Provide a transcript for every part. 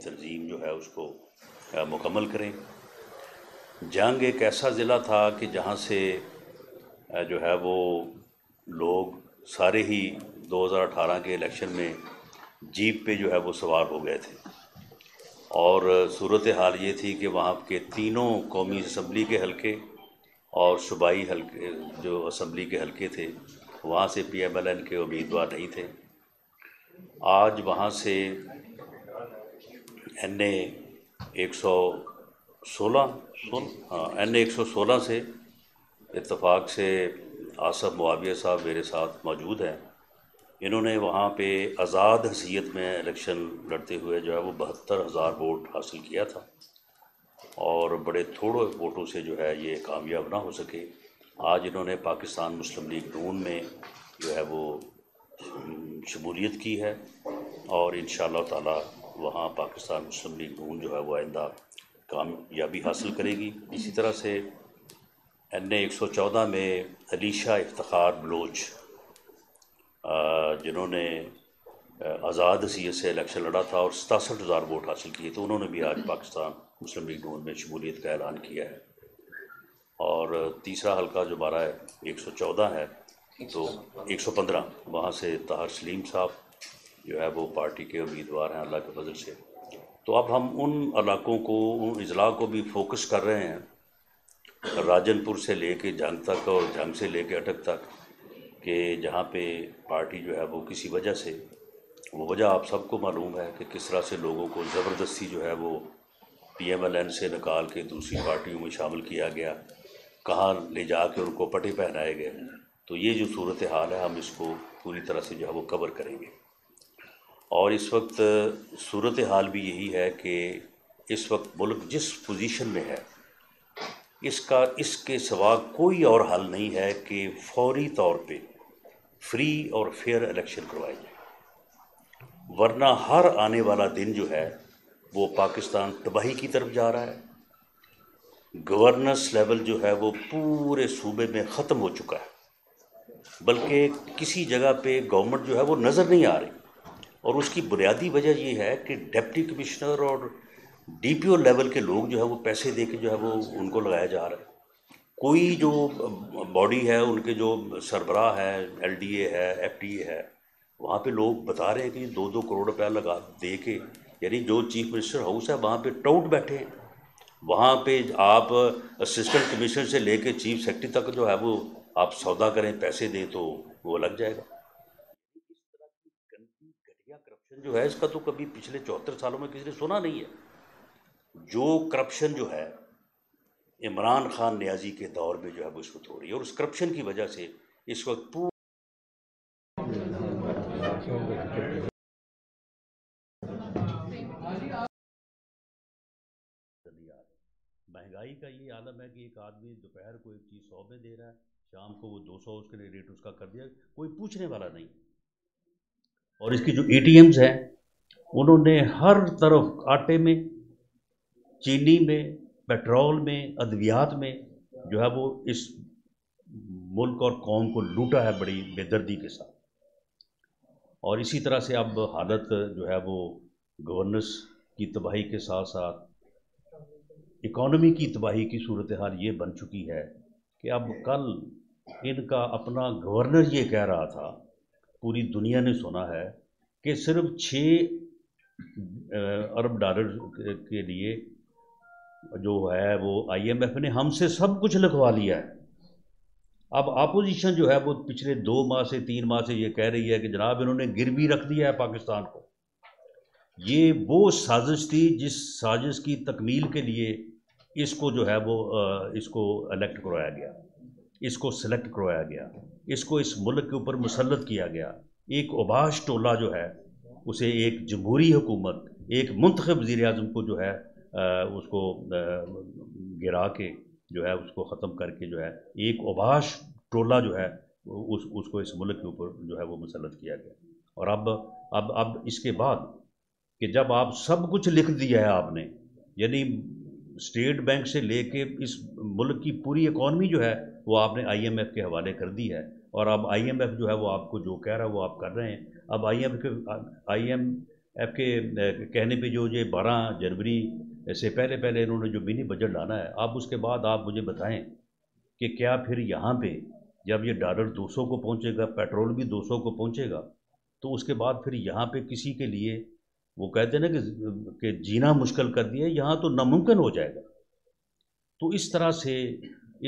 تنظیم جو ہے اس کو مکمل کریں۔ جنگ ایک ایسا ضلع تھا کہ جہاں سے جو ہے وہ لوگ سارے ہی 2018 کے الیکشن میں جیپ پہ جو ہے وہ سوار ہو گئے تھے، اور صورتحال یہ تھی کہ وہاں کے تینوں قومی اسمبلی کے حلقے اور صوبائی حلقے جو اسمبلی کے حلقے تھے وہاں سے پی ایم ایل این کے امیدوار نہیں تھے۔ آج وہاں سے این اے 116 این اے 116 سے اتفاق سے آصف معاویہ صاحب میرے ساتھ موجود ہیں۔ انہوں نے وہاں پہ آزاد حیثیت میں الیکشن لڑتے ہوئے جو ہے وہ 72,000 ووٹ حاصل کیا تھا، اور بڑے تھوڑے ووٹوں سے جو ہے یہ کامیاب نہ ہو سکے۔ آج انہوں نے پاکستان مسلم لیگ نون میں جو ہے وہ شمولیت کی ہے، اور انشاءاللہ تعالی وہاں پاکستان مسلم لیگ نون جو ہے وہ آئندہ کامیابی حاصل کرے گی۔ اسی طرح سے این اے 114 میں علیشہ افتخار بلوچ جنہوں نے آزاد حیثیت سے الیکشن لڑا تھا اور 67,000 ووٹ حاصل کیے تھے، انہوں نے بھی آج پاکستان مسلم لیگ نون میں شمولیت کا اعلان کیا ہے۔ اور تیسرا حلقہ جو ہمارا 114 ہے تو 115 وہاں سے طاہر سلیم صاحب جو ہے وہ پارٹی کے امیدوار ہیں اللہ کے فضل سے۔ تو اب ہم ان علاقوں کو، ان اضلاع کو بھی فوکس کر رہے ہیں، راجن پور سے لے کے جنگ تک اور جنگ سے لے کے اٹک تک، کہ جہاں پہ پارٹی جو ہے وہ کسی وجہ سے، وہ وجہ آپ سب کو معلوم ہے کہ کس طرح سے لوگوں کو زبردستی جو ہے وہ پی ایم ایل این سے نکال کے دوسری پارٹیوں میں شامل کیا گیا، کہاں لے جا کے ان کو پٹے پہنائے گئے۔ تو یہ جو صورتحال ہے ہم اس کو پوری طرح سے جو ہے وہ کور کریں گے۔ اور اس وقت صورتحال بھی یہی ہے کہ اس وقت ملک جس پوزیشن میں ہے اس کے سوا کوئی اور حل نہیں ہے کہ فوری طور پہ فری اور فیئر الیکشن کروائے جائیں، ورنہ ہر آنے والا دن جو ہے وہ پاکستان تباہی کی طرف جا رہا ہے۔ گورننس لیول جو ہے وہ پورے صوبے میں ختم ہو چکا ہے، بلکہ کسی جگہ پہ گورنمنٹ جو ہے وہ نظر نہیں آ رہی، اور اس کی بنیادی وجہ یہ ہے کہ ڈپٹی کمشنر اور ڈی پی او لیول کے لوگ جو ہے وہ پیسے دے کے جو ہے وہ ان کو لگایا جا رہا ہے۔ کوئی جو باڈی ہے، ان کے جو سربراہ ہے، ایل ڈی اے ہے، ایف ڈی اے ہے، وہاں پہ لوگ بتا رہے ہیں کہ 2-2 کروڑ روپیہ لگا دے کے، یعنی جو چیف منسٹر ہاؤس ہے وہاں پہ ٹاؤٹ بیٹھے ہیں، وہاں پہ آپ اسسٹنٹ کمشنر سے لے کے چیف سیکرٹری تک جو ہے وہ آپ سودا کریں، پیسے دیں تو وہ لگ جائے گا۔ اس طرح کی گندی گھٹیا کرپشن جو ہے اس کا تو کبھی پچھلے 74 سالوں میں کسی نے سنا نہیں ہے۔ جو کرپشن جو ہے عمران خان نیازی کے دور میں جو ہے وہ اس وقت ہو رہی ہے، اور اس کرپشن کی وجہ سے اس وقت مہنگائی کا یہ عالم ہے کہ ایک آدمی دوپہر کو ایک چیز 100 میں دے رہا ہے، شام کو وہ 200 اس کے ریٹ اس کا کر دیا، کوئی پوچھنے والا نہیں۔ اور اس کی جو اے ٹی ایمز ہیں انہوں نے ہر طرف آٹے میں، چینی میں، پیٹرول میں، ادویات میں جو ہے وہ اس ملک اور قوم کو لوٹا ہے بڑی بے دردی کے ساتھ۔ اور اسی طرح سے اب حالت جو ہے وہ گورننس کی تباہی کے ساتھ ساتھ اکانومی کی تباہی کی صورتحال یہ بن چکی ہے کہ اب کل ان کا اپنا گورنر یہ کہہ رہا تھا، پوری دنیا نے سنا ہے، کہ صرف 6 ارب ڈالر کے لیے جو ہے وہ آئی ایم ایف نے ہم سے سب کچھ لکھوا لیا ہے۔ اب اپوزیشن جو ہے وہ پچھلے 2 ماہ سے 3 ماہ سے یہ کہہ رہی ہے کہ جناب انہوں نے گروی رکھ دیا ہے پاکستان کو۔ یہ وہ سازش تھی جس سازش کی تکمیل کے لیے اس کو جو ہے وہ اس کو الیکٹ کروایا گیا، اس کو سلیکٹ کروایا گیا، اس کو اس ملک کے اوپر مسلط کیا گیا۔ ایک اوباش ٹولہ جو ہے اسے ایک جمہوری حکومت، ایک منتخب وزیر اعظم کو جو ہے اس کو گرا کے جو ہے اس کو ختم کر کے جو ہے ایک اوباش ٹولہ جو ہے اس کو اس ملک کے اوپر جو ہے وہ مسلط کیا گیا۔ اور اب اس کے بعد کہ جب آپ سب کچھ لکھ دیا ہے آپ نے، یعنی اسٹیٹ بینک سے لے کے اس ملک کی پوری اکانومی جو ہے وہ آپ نے آئی ایم ایف کے حوالے کر دی ہے، اور اب آئی ایم ایف جو ہے وہ آپ کو جو کہہ رہا ہے وہ آپ کر رہے ہیں۔ اب آئی ایم ایف کے کہنے پہ جو یہ 12 جنوری سے پہلے انہوں نے جو منی بجٹ لانا ہے، آپ اس کے بعد آپ مجھے بتائیں کہ کیا پھر یہاں پہ جب یہ ڈالر 200 کو پہنچے گا، پیٹرول بھی 200 کو پہنچے گا، تو اس کے بعد پھر یہاں پہ کسی کے لیے وہ کہتے ہیں نا کہ جینا مشکل کر دیا، یہاں تو ناممکن ہو جائے گا۔ تو اس طرح سے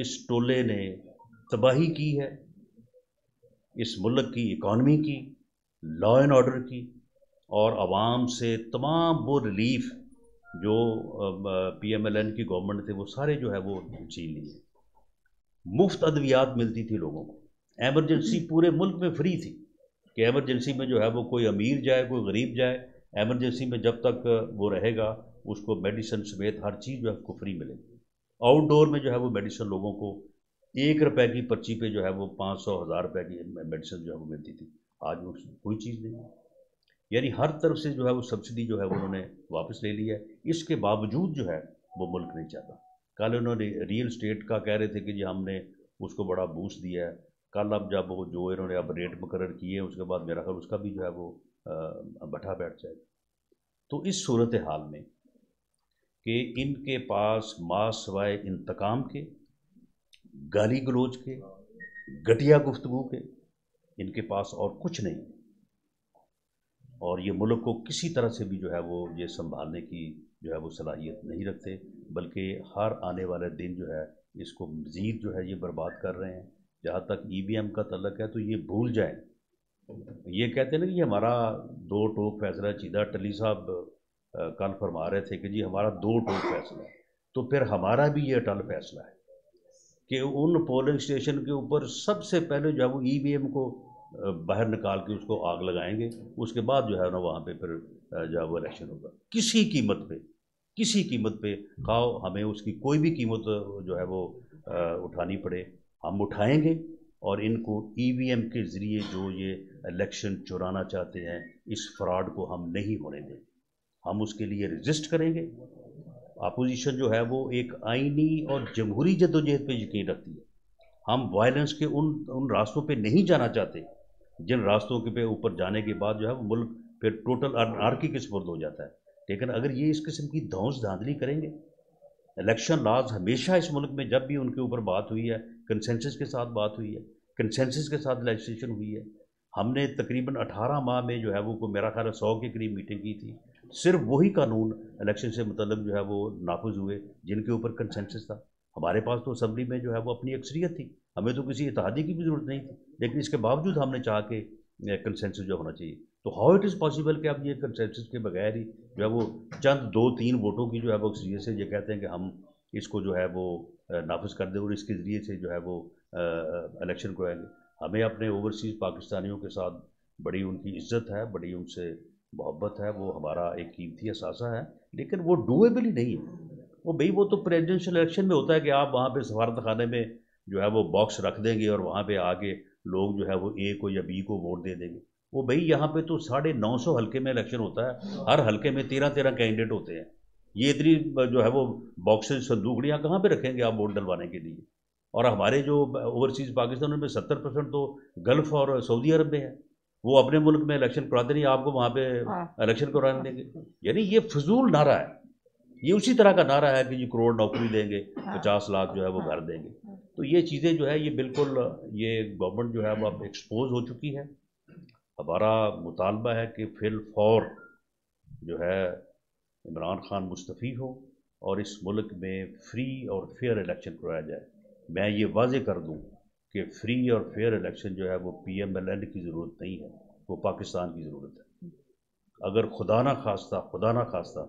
اس ٹولے نے تباہی کی ہے اس ملک کی اکانومی کی، لا اینڈ آرڈر کی، اور عوام سے تمام وہ ریلیف جو پی ایم ایل این کی گورنمنٹ تھے وہ سارے جو ہے وہ چھین لیے۔ مفت ادویات ملتی تھی لوگوں کو، ایمرجنسی پورے ملک میں فری تھی کہ ایمرجنسی میں جو ہے وہ کوئی امیر جائے کوئی غریب جائے، ایمرجنسی میں جب تک وہ رہے گا اس کو میڈیسن سمیت ہر چیز جو ہے اس کو فری ملے گی۔ آؤٹ ڈور میں جو ہے وہ میڈیسن لوگوں کو 1 روپے کی پرچی پہ جو ہے وہ 500 1000 روپے کی میڈیسن جو ہے وہ ملتی تھی، آج وہ کوئی چیز نہیں ہے۔ یعنی ہر طرف سے جو ہے وہ سبسڈی جو ہے وہ انہوں نے واپس لے لی ہے، اس کے باوجود جو ہے وہ ملک نہیں چاہتا۔ کل انہوں نے ریئل اسٹیٹ کا کہہ رہے تھے کہ جی ہم نے اس کو بڑا بوسٹ دیا ہے، کل اب جب وہ جو انہوں نے اب ریٹ مقرر کیے ہیں اس کے بعد میرا خیال اس کا بھی جو ہے وہ بٹھا بیٹھ جائے گا۔ تو اس صورتحال میں کہ ان کے پاس ماس سوائے انتقام کے، گالی گلوچ کے، گھٹیا گفتگو کے، ان کے پاس اور کچھ نہیں، اور یہ ملک کو کسی طرح سے بھی جو ہے وہ یہ سنبھالنے کی جو ہے وہ صلاحیت نہیں رکھتے، بلکہ ہر آنے والے دن جو ہے اس کو مزید جو ہے یہ برباد کر رہے ہیں۔ جہاں تک ای وی ایم کا تعلق ہے تو یہ بھول جائیں، یہ کہتے ہیں نا کہ یہ ہمارا 2 ٹوک فیصلہ ہے۔ چیدہ ٹلی صاحب کل فرما رہے تھے کہ جی ہمارا 2 ٹوک فیصلہ ہے، تو پھر ہمارا بھی یہ اٹل فیصلہ ہے کہ ان پولنگ اسٹیشن کے اوپر سب سے پہلے جو ہے وہ ای وی ایم کو باہر نکال کے اس کو آگ لگائیں گے، اس کے بعد جو ہے نا وہاں پہ پھر جو ہے وہ الیکشن ہوگا، کسی قیمت پہ خواہ ہمیں اس کی کوئی بھی قیمت جو ہے وہ اٹھانی پڑے، ہم اٹھائیں گے، اور ان کو ای وی ایم کے ذریعے جو یہ الیکشن چرانا چاہتے ہیں اس فراڈ کو ہم نہیں ہونے دیں گے، ہم اس کے لیے رجسٹ کریں گے۔ اپوزیشن جو ہے وہ ایک آئینی اور جمہوری جدوجہد پہ یقین رکھتی ہے، ہم وائلنس کے ان راستوں پہ نہیں جانا چاہتے جن راستوں کے پہ اوپر جانے کے بعد جو ہے وہ ملک پھر ٹوٹل انارکی کے سپرد ہو جاتا ہے۔ لیکن اگر یہ اس قسم کی دھونس دھاندلی کریں گے، الیکشن لاز ہمیشہ اس ملک میں جب بھی ان کے اوپر بات ہوئی ہے کنسنسس کے ساتھ بات ہوئی ہے، کنسنسس کے ساتھ لیجسلیشن ہوئی ہے۔ ہم نے تقریباً 18 ماہ میں جو ہے وہ میرا خیال ہے 100 کے قریب میٹنگ کی تھی، صرف وہی قانون الیکشن سے متعلق جو ہے وہ نافذ ہوئے جن کے اوپر کنسنسس تھا۔ ہمارے پاس تو اسمبلی میں جو ہے وہ اپنی اکثریت تھی، ہمیں تو کسی اتحادی کی بھی ضرورت نہیں تھی، لیکن اس کے باوجود ہم نے چاہا کہ کنسنسس جو ہونا چاہیے۔ تو ہاؤ اٹ از پاسبل کہ اب یہ کنسنسس کے بغیر ہی جو ہے وہ چند 2-3 ووٹوں کی جو ہے وہ اکثریت سے یہ کہتے ہیں کہ ہم اس کو جو ہے وہ نافذ کر دیں اور اس کے ذریعے سے جو ہے وہ الیکشن کرائیں گے۔ ہمیں اپنے اوورسیز پاکستانیوں کے ساتھ بڑی ان کی عزت ہے، بڑی ان سے محبت ہے، وہ ہمارا ایک قیمتی اثاثہ ہے، لیکن وہ ڈویبل ہی نہیں ہے۔ وہ تو پریزیڈنشیل الیکشن میں ہوتا ہے کہ آپ وہاں پہ سفارت خانے میں جو ہے وہ باکس رکھ دیں گے اور وہاں پہ آگے لوگ جو ہے وہ اے کو یا بی کو ووٹ دے دیں گے۔ وہ یہاں پہ تو 950 حلقے میں الیکشن ہوتا ہے، ہر حلقے میں 13 کینڈیڈیٹ ہوتے ہیں، یہ اتنی جو ہے وہ باکسز صندوقڑیاں کہاں پہ رکھیں گے آپ ووٹ ڈلوانے کے لیے؟ اور ہمارے جو اوورسیز پاکستان میں 70% تو گلف اور سعودی عرب میں ہے، وہ اپنے ملک میں الیکشن کراتے نہیں، آپ کو وہاں پہ الیکشن کرانے دیں گے؟ یعنی یہ فضول نعرہ ہے، یہ اسی طرح کا نعرہ ہے کہ جی کروڑ نوکری دیں گے، 50 لاکھ جو ہے وہ گھر دیں گے۔ تو یہ چیزیں جو ہے یہ بالکل یہ گورنمنٹ جو ہے وہ اب ایکسپوز ہو چکی ہے۔ ہمارا مطالبہ ہے کہ فی الفور جو ہے عمران خان مستعفی ہو اور اس ملک میں فری اور فیئر الیکشن کرایا جائے۔ میں یہ واضح کر دوں کہ فری اور فیئر الیکشن جو ہے وہ پی ایم ایل این کی ضرورت نہیں ہے، وہ پاکستان کی ضرورت ہے۔ اگر خدا نہ خواستہ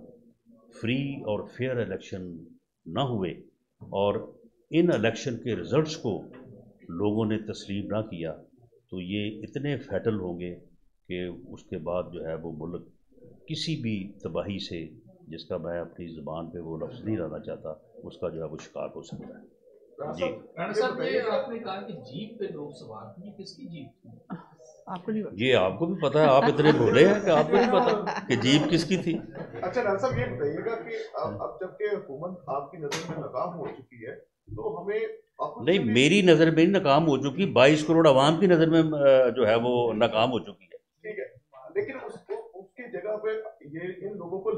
فری اور فیئر الیکشن نہ ہوئے اور ان الیکشن کے رزلٹس کو لوگوں نے تسلیم نہ کیا تو یہ اتنے فیٹل ہوں گے کہ اس کے بعد جو ہے وہ ملک کسی بھی تباہی سے، جس کا میں اپنی زبان پہ وہ لفظ نہیں لانا چاہتا، اس کا جو ہے وہ شکار ہو سکتا ہے۔ جی رانا صاحب، یہ آپ نے کہا کہ جیپ پہ لوگ سوار تھے، یہ کس کی جیپ تھی؟ یہ آپ کو بھی پتا ہے، آپ اتنے بولے ہیں کہ آپ کو نہیں پتا کہ جیپ کس کی تھی۔ اچھا رانا صاحب، یہ بتائیے گا کہ اب جب کہ حکومت آپ کی نظر میں ناکام ہو چکی ہے تو ہمیں نہیں، میری نظر میں ناکام ہو چکی، 22 کروڑ عوام کی نظر میں جو ہے وہ ناکام ہو چکی ہے۔ ٹھیک ہے، لیکن اس کی جگہ پہ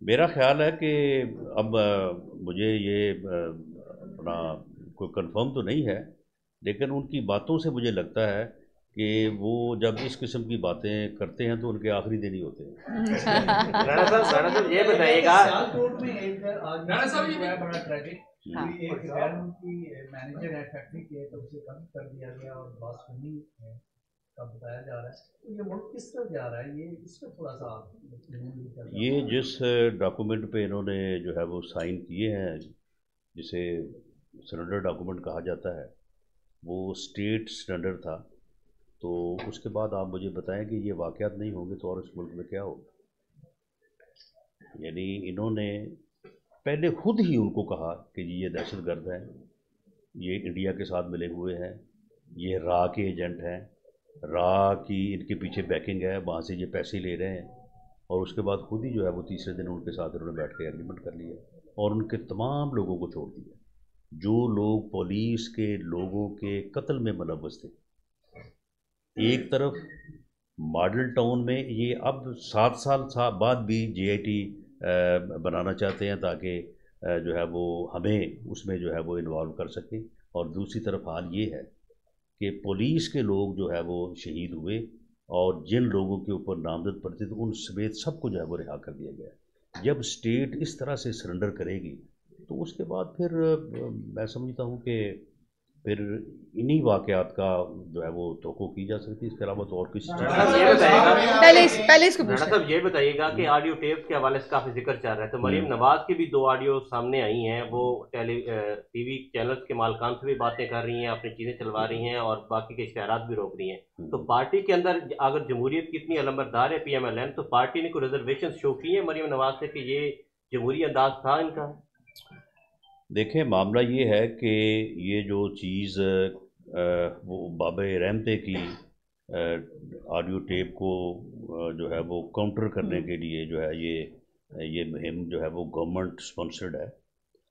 میرا خیال ہے کہ اب مجھے یہ اپنا کوئی کنفرم تو نہیں ہے، لیکن ان کی باتوں سے مجھے لگتا ہے کہ وہ جب اس قسم کی باتیں کرتے ہیں تو ان کے آخری دن ہی ہوتے ہیں۔ رانا صاحب یہ بتائیے گا، سیالکوٹ میں ایک رانا صاحب یہ بڑا ٹریجک ایک غیر ملکی مینیجر ہے فیکٹری کے، تو اسے کم کر دیا گیا اور بلاسفیمی کا بتایا جا رہا ہے۔ تو یہ ملک کس طرح جا رہا ہے، یہ اس پہ تھوڑا سا یہ جس ڈاکومنٹ پہ انہوں نے جو ہے وہ سائن کیے ہیں، جسے سرنڈر ڈاکومنٹ کہا جاتا ہے، وہ اسٹیٹ سرنڈر تھا، تو اس کے بعد آپ مجھے بتائیں کہ یہ واقعات نہیں ہوں گے تو اور اس ملک میں کیا ہوگا؟ یعنی انہوں نے پہلے خود ہی ان کو کہا کہ یہ دہشت گرد ہیں، یہ انڈیا کے ساتھ ملے ہوئے ہیں، یہ را کے ایجنٹ ہیں، را کی ان کے پیچھے بیکنگ ہے، وہاں سے یہ پیسے لے رہے ہیں، اور اس کے بعد خود ہی جو ہے وہ تیسرے دن ان کے ساتھ انہوں نے بیٹھ کے ایگریمنٹ کر لیا اور ان کے تمام لوگوں کو چھوڑ دیا جو لوگ پولیس کے لوگوں کے قتل میں ملوث تھے۔ ایک طرف ماڈل ٹاؤن میں یہ اب 7 سال بعد بھی جے آئی ٹی بنانا چاہتے ہیں تاکہ جو ہے وہ ہمیں اس میں جو ہے وہ انوالو کر سکیں، اور دوسری طرف حال یہ ہے کہ پولیس کے لوگ جو ہے وہ شہید ہوئے اور جن لوگوں کے اوپر نامزد پڑتے تھے ان سمیت سب کو جو ہے وہ رہا کر دیا گیا۔ جب اسٹیٹ اس طرح سے سرنڈر کرے گی تو اس کے بعد پھر میں سمجھتا ہوں کہ پھر انہی واقعات کا جو ہے وہ توقع کی جا سکتی ہے، اس کے علاوہ تو اور کسی چیز صاحب یہ بتائیے گا کہ آڈیو ٹیپ کے حوالے سے کافی ذکر چل رہا ہے، تو مریم نواز کی بھی 2 آڈیو سامنے آئی ہیں، وہ ٹی وی چینلز کے مالکان سے بھی باتیں کر رہی ہیں، اپنی چیزیں چلوا رہی ہیں اور باقی کے اشتہارات بھی روک رہی ہیں۔ تو پارٹی کے اندر اگر جمہوریت کی اتنی علمبردار ہے پی ایم ایل این، تو پارٹی نے کوئی ریزرویشن شو کی ہیں مریم نواز سے کہ یہ جمہوری انداز تھا ان کا؟ دیکھیں معاملہ یہ ہے کہ یہ جو چیز وہ باب رحمتے کی آڈیو ٹیپ کو جو ہے وہ کاؤنٹر کرنے کے لیے جو ہے یہ مہم جو ہے وہ گورنمنٹ اسپانسرڈ ہے،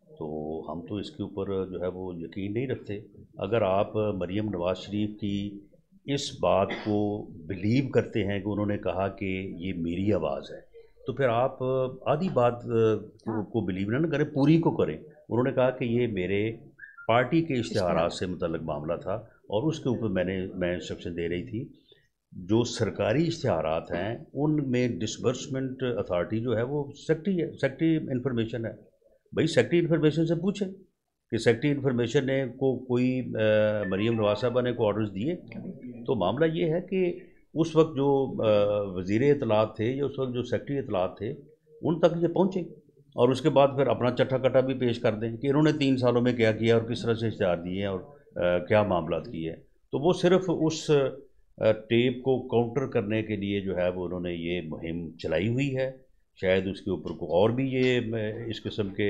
تو ہم تو اس کے اوپر جو ہے وہ یقین نہیں رکھتے۔ اگر آپ مریم نواز شریف کی اس بات کو بلیو کرتے ہیں کہ انہوں نے کہا کہ یہ میری آواز ہے، تو پھر آپ آدھی بات کو بلیو نہ کریں، پوری کو کریں۔ انہوں نے کہا کہ یہ میرے پارٹی کے اشتہارات سے متعلق معاملہ تھا اور اس کے اوپر میں انسٹرکشن دے رہی تھی۔ جو سرکاری اشتہارات ہیں ان میں ڈسبرسمنٹ اتھارٹی جو ہے وہ سیکٹری انفارمیشن ہے۔ بھائی سیکٹری انفارمیشن سے پوچھیں کہ سیکٹری انفارمیشن نے کوئی مریم نواز صاحبہ نے کوئی آرڈرز دیے؟ تو معاملہ یہ ہے کہ اس وقت جو وزیر اطلاعات تھے یا اس وقت جو سیکٹری اطلاعات تھے ان تک یہ پہنچے، اور اس کے بعد پھر اپنا چٹا کٹا بھی پیش کر دیں کہ انہوں نے 3 سالوں میں کیا کیا اور کس طرح سے اشتہار دیے ہیں اور کیا معاملات کیے ہیں۔ تو وہ صرف اس ٹیپ کو کاؤنٹر کرنے کے لیے جو ہے وہ انہوں نے یہ مہم چلائی ہوئی ہے، شاید اس کے اوپر کو اور بھی یہ اس قسم کے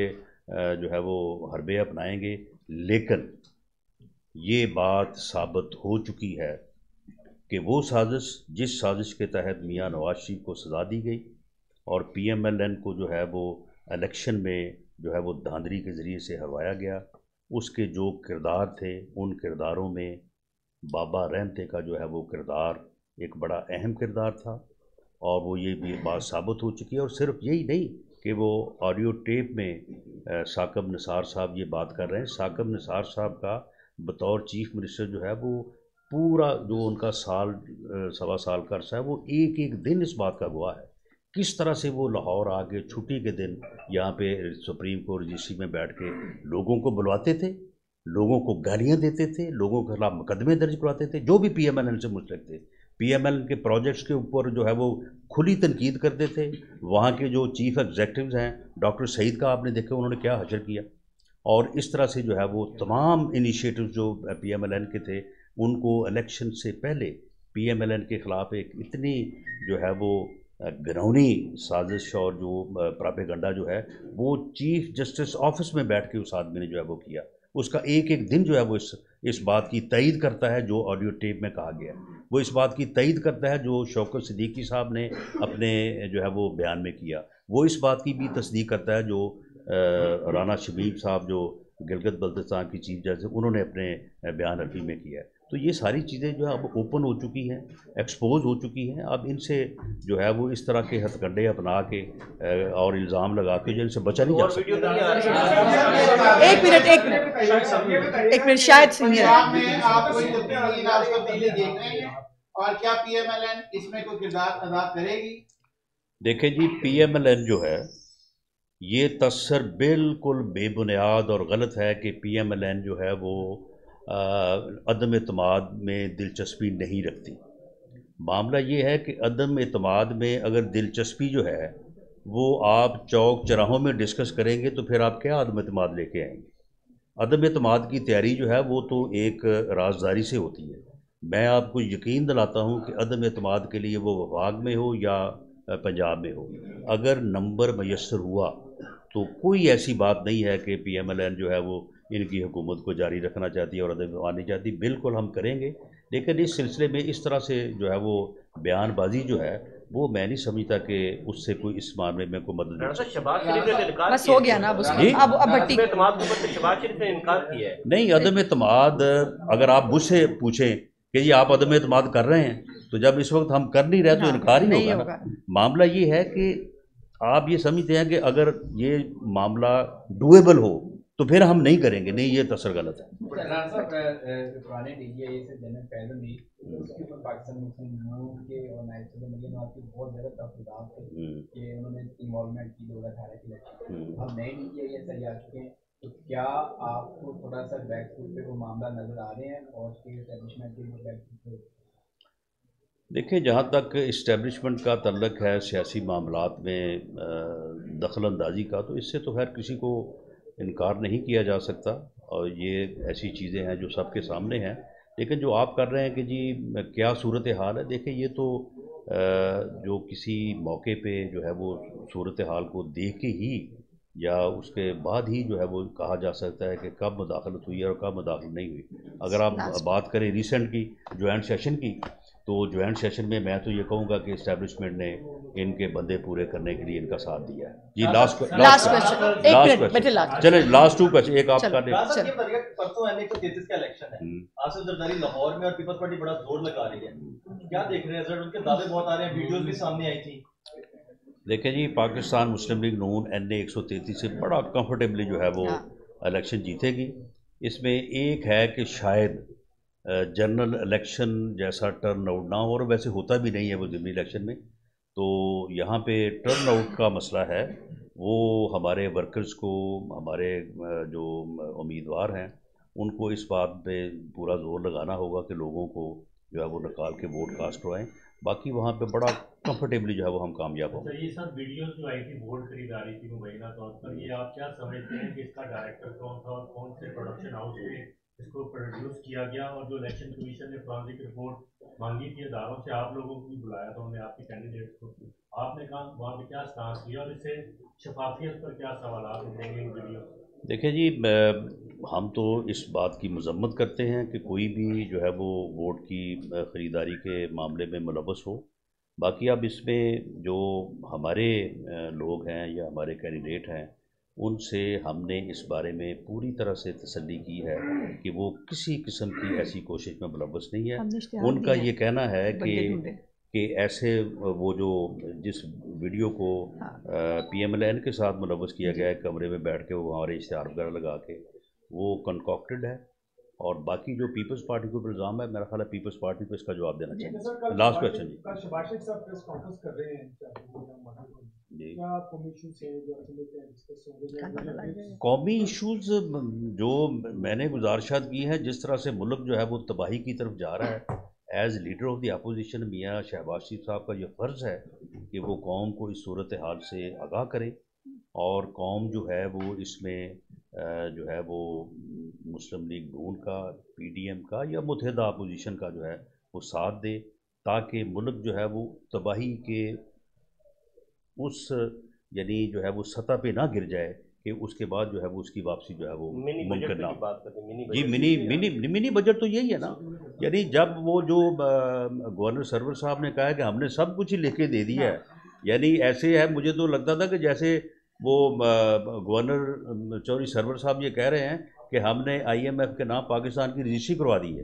جو ہے وہ حربے اپنائیں گے، لیکن یہ بات ثابت ہو چکی ہے کہ وہ سازش جس سازش کے تحت میاں نواز شریف کو سزا دی گئی اور پی ایم ایل این کو جو ہے وہ الیکشن میں جو ہے وہ دھاندلی کے ذریعے سے ہروایا گیا، اس کے جو کردار تھے ان کرداروں میں بابا رحمتے کا جو ہے وہ کردار ایک بڑا اہم کردار تھا، اور وہ یہ بھی بات ثابت ہو چکی ہے۔ اور صرف یہی نہیں کہ وہ آڈیو ٹیپ میں ثاقب نثار صاحب یہ بات کر رہے ہیں، ثاقب نثار صاحب کا بطور چیف منسٹر جو ہے وہ پورا جو ان کا سال 1.25 سال کا عرصہ ہے وہ ایک ایک دن اس بات کا گواہ ہے، کس طرح سے وہ لاہور آ کے چھٹی کے دن یہاں پہ سپریم کورٹ رجسٹری میں بیٹھ کے لوگوں کو بلواتے تھے، لوگوں کو گالیاں دیتے تھے، لوگوں کے خلاف مقدمے درج کرواتے تھے جو بھی پی ایم ایل این سے منسلک تھے، پی ایم ایل این کے پروجیکٹس کے اوپر جو ہے وہ کھلی تنقید کرتے تھے۔ وہاں کے جو چیف ایگزیکٹوز ہیں ڈاکٹر سعید کا آپ نے دیکھا انہوں نے کیا حشر کیا، اور اس طرح سے جو ہے وہ تمام انیشیٹوز جو پی ایم ایل این کے تھے ان کو الیکشن سے پہلے پی ایم ایل این کے خلاف ایک اتنی جو ہے وہ گھنونی سازش اور جو پراپیگنڈا جو ہے وہ چیف جسٹس آفس میں بیٹھ کے اس آدمی نے جو ہے وہ کیا، اس کا ایک ایک دن جو ہے وہ اس بات کی تائید کرتا ہے جو آڈیو ٹیپ میں کہا گیا ہے، وہ اس بات کی تائید کرتا ہے جو شوکت صدیقی صاحب نے اپنے جو ہے وہ بیان میں کیا، وہ اس بات کی بھی تصدیق کرتا ہے جو رانا شبیب صاحب جو گلگت بلتستان کی چیف جسٹس انہوں نے اپنے بیان حلفی میں کیا ہے۔ تو یہ ساری چیزیں جو ہے اب اوپن ہو چکی ہیں، ایکسپوز ہو چکی ہیں. اب ان سے جو ہے وہ اس طرح کے ہتھ کنڈے اپنا کے اور الزام لگا کے جو ان سے بچا نہیں جا سکتا. ایک منٹ شاید اور کیا پی ایم ایل این اس میں کوئی کردار ادا کرے گی؟ دیکھیں جی، پی ایم ایل این جو ہے یہ تصر بالکل بے بنیاد اور غلط ہے کہ پی ایم ایل این جو ہے وہ عدم اعتماد میں دلچسپی نہیں رکھتی. معاملہ یہ ہے کہ عدم اعتماد میں اگر دلچسپی جو ہے وہ آپ چوک چراہوں میں ڈسکس کریں گے تو پھر آپ کیا عدم اعتماد لے کے آئیں گے؟ عدم اعتماد کی تیاری جو ہے وہ تو ایک رازداری سے ہوتی ہے. میں آپ کو یقین دلاتا ہوں کہ عدم اعتماد کے لیے وہ وفاق میں ہو یا پنجاب میں ہو، اگر نمبر میسر ہوا تو کوئی ایسی بات نہیں ہے کہ پی ایم ایل این جو ہے وہ ان کی حکومت کو جاری رکھنا چاہتی ہے اور عدم اعتماد نہیں چاہتی. بالکل ہم کریں گے، لیکن اس سلسلے میں اس طرح سے جو ہے وہ بیان بازی جو ہے وہ میں نہیں سمجھتا کہ اس سے کوئی اس معاملے میں کوئی مدد مل سکتی. بس ہو گیا نا اب شہباز شریف نے انکار کیا ہے. نہیں، عدم اعتماد اگر آپ مجھ سے پوچھیں کہ جی آپ عدم اعتماد کر رہے ہیں تو جب اس وقت ہم کر نہیں رہے تو انکار ہی نہیں ہوگا. معاملہ یہ ہے کہ آپ یہ سمجھتے ہیں کہ اگر یہ معاملہ ڈویبل ہو تو پھر ہم نہیں کریں گے. نہیں، یہ تصر غلط ہے. پرانے ڈی جی اے سے جنرل فیضل نے اس کے اوپر پاکستان مسلم نون کے اور نائب صدر مریم نواز کی بہت زیادہ تفصیلات تھے کہ انہوں نے انوالومنٹ کی 2018 کی الیکشن. اب نئے ڈی جی اے صحیح آ چکے ہیں، تو کیا آپ کو تھوڑا سا بیک فوٹ پہ وہ معاملہ نظر آ رہے ہیں اور اس کے اسٹیبلشمنٹ کے بیک فوٹ پہ؟ دیکھیں، جہاں تک اسٹیبلشمنٹ کا تعلق ہے سیاسی معاملات میں دخل اندازی کا، تو اس سے تو خیر کسی کو انکار نہیں کیا جا سکتا اور یہ ایسی چیزیں ہیں جو سب کے سامنے ہیں. لیکن جو آپ کر رہے ہیں کہ جی کیا صورت حال ہے، دیکھیں یہ تو جو کسی موقع پہ جو ہے وہ صورت حال کو دیکھ کے ہی یا اس کے بعد ہی جو ہے وہ کہا جا سکتا ہے کہ کب مداخلت ہوئی ہے اور کب مداخلت نہیں ہوئی. اگر آپ بات کریں ریسنٹ کی جوائنٹ سیشن کی، تو جوائنٹ سیشن میں میں تو یہ کہوں گا کہ اسٹیبلشمنٹ نے ان کے بندے پورے کرنے کے لیے ان کا ساتھ دیا ہے. جی لاسٹ چلیں لاسٹ 2 کویسچن ایک آپ کا دیں. پرسوں M133 کا الیکشن ہے، آصف زرداری لاہور میں اور پیپلز پارٹی بڑا زور لگا رہی ہے، کیا دیکھ رہے ہیں رزلٹ؟ ان کے دعوے بہت آ رہے ہیں، ویڈیوز بھی سامنے آئی تھی. دیکھیں جی، پاکستان مسلم لیگ نون NA 133 سے بڑا کمفرٹیبلی جو ہے وہ الیکشن جیتے گی. اس میں ایک ہے کہ شاید جنرل الیکشن جیسا ٹرن آؤٹ نہ ہو، اور ویسے ہوتا بھی نہیں ہے وہ ضمنی الیکشن میں. تو یہاں پہ ٹرن آؤٹ کا مسئلہ ہے، وہ ہمارے ورکرز کو، ہمارے جو امیدوار ہیں ان کو اس بات پہ پورا زور لگانا ہوگا کہ لوگوں کو جو ہے وہ نکال کے ووٹ کاسٹ ہوئیں. باقی وہاں پہ بڑا کمفرٹیبلی جو ہے وہ ہم کامیاب ہوں گے. یہ سب ویڈیوز جو آئی تھی ووٹ خریداری کی مبینہ طور پر، یہ آپ کیا سمجھتے ہیں کہ اس کا ڈائریکٹر کون تھا اور کون سے پروڈکشن ہاؤس میں اس کو پروڈیوس کیا گیا؟ اور جو الیکشن کمیشن نے فورنزک رپورٹ مانگی تھی اداروں سے، آپ لوگوں کو بھی بلایا تھا انہوں نے، آپ کے کینڈیڈیٹس کو، آپ نے کہا وہاں پہ کیا سٹانس لیا اور اس سے شفافیت پر کیا سوالات اٹھیں گے ان ویڈیو؟ دیکھیں جی، ہم تو اس بات کی مذمت کرتے ہیں کہ کوئی بھی جو ہے وہ ووٹ کی خریداری کے معاملے میں ملوث ہو. باقی اب اس میں جو ہمارے لوگ ہیں یا ہمارے کینڈیڈیٹ ہیں ان سے ہم نے اس بارے میں پوری طرح سے تسلی کی ہے کہ وہ کسی قسم کی ایسی کوشش میں ملوث نہیں ہے. ان کا یہ کہنا ہے کہ ایسے وہ جو جس ویڈیو کو پی ایم ایل این کے ساتھ ملوث کیا گیا ہے کمرے میں بیٹھ کے وہ ہمارے اشتہار وغیرہ لگا کے، وہ کنکاکٹڈ ہے. اور باقی جو پیپلز پارٹی کو الزام ہے، میرا خیال ہے پیپلز پارٹی کو اس کا جواب دینا چاہیے. لاسٹ کویسچن جی. شہباز شریف صاحب پریس کانفرنس کر رہے ہیں جی، قومی ایشوز جو میں نے گزارشات کی ہیں، جس طرح سے ملک جو ہے وہ تباہی کی طرف جا رہا ہے، as leader of the opposition میاں شہباز شریف صاحب کا یہ فرض ہے کہ وہ قوم کو اس صورتحال سے آگاہ کریں، اور قوم جو ہے وہ اس میں جو ہے وہ مسلم لیگ نون کا، PDM کا یا متحدہ اپوزیشن کا جو ہے وہ ساتھ دے، تاکہ ملک جو ہے وہ تباہی کے اس یعنی جو ہے وہ سطح پہ نہ گر جائے کہ اس کے بعد جو ہے وہ اس کی واپسی جو ہے وہ ممکن نہ ہو. جی منی بجٹ تو یہی ہے نا، یعنی جب وہ جو گورنر سرور صاحب نے کہا ہے کہ ہم نے سب کچھ ہی لکھ کے دے دیا ہے، یعنی ایسے ہے مجھے تو لگتا تھا کہ جیسے وہ گورنر چودھری سرور صاحب یہ کہہ رہے ہیں کہ ہم نے IMF کے نام پاکستان کی رجسٹری کروا دی ہے.